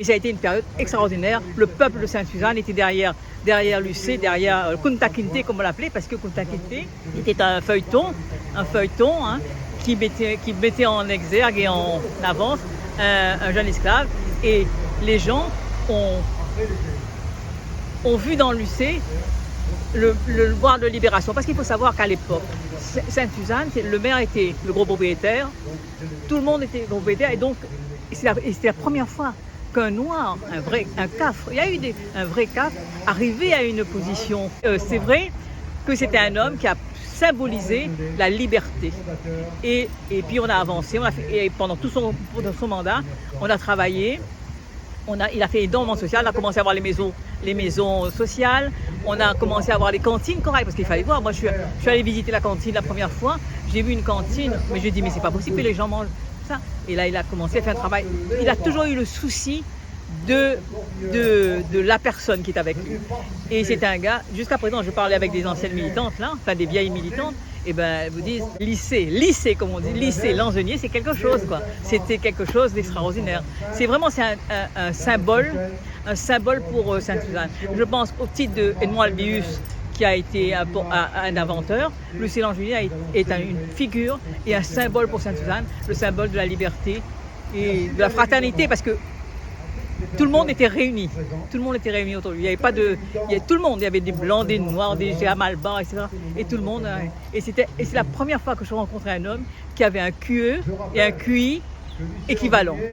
Et ça a été une période extraordinaire. Le peuple de Sainte-Suzanne était derrière Lucé, derrière Kunta Kinte, comme on l'appelait, parce que Kunta Kinte était un feuilleton qui mettait en exergue et en avance un jeune esclave. Et les gens ont vu dans Lucé le devoir de libération. Parce qu'il faut savoir qu'à l'époque, Sainte-Suzanne, le maire était le gros propriétaire, tout le monde était propriétaire, et donc c'était la première fois qu'un noir, un cafre, il y a eu un vrai cafre, arrivé à une position. C'est vrai que c'était un homme qui a symbolisé la liberté. Et puis on a avancé, et pendant tout son mandat, on a travaillé. Il a fait énormément de social, on a commencé à avoir les maisons sociales, on a commencé à avoir les cantines correctes, parce qu'il fallait voir. Moi, je suis allée visiter la cantine la première fois, j'ai vu une cantine, mais j'ai dit, mais c'est pas possible que les gens mangent ça. Et là, il a commencé à faire un travail. Il a toujours eu le souci de la personne qui est avec lui. Et c'est un gars, jusqu'à présent, je parlais avec des anciennes militantes, là, enfin des vieilles militantes, et ben elles vous disent, lycée comme on dit, lycée Lanzenier, c'est quelque chose, quoi. C'était quelque chose d'extraordinaire. C'est un symbole pour Sainte-Suzanne. Je pense au titre de Edmond Albius, qui a été un inventeur. Lucé Lanzenier est une figure et un symbole pour Sainte-Suzanne, le symbole de la liberté et de la fraternité, parce que tout le monde était réuni. Tout le monde était réuni autour de lui. Il y avait pas de, il y avait tout le monde. Il y avait des blancs, des noirs, des Jamalbas, etc. Et tout le monde. Et c'est la première fois que je rencontrais un homme qui avait un QE et un QI équivalent.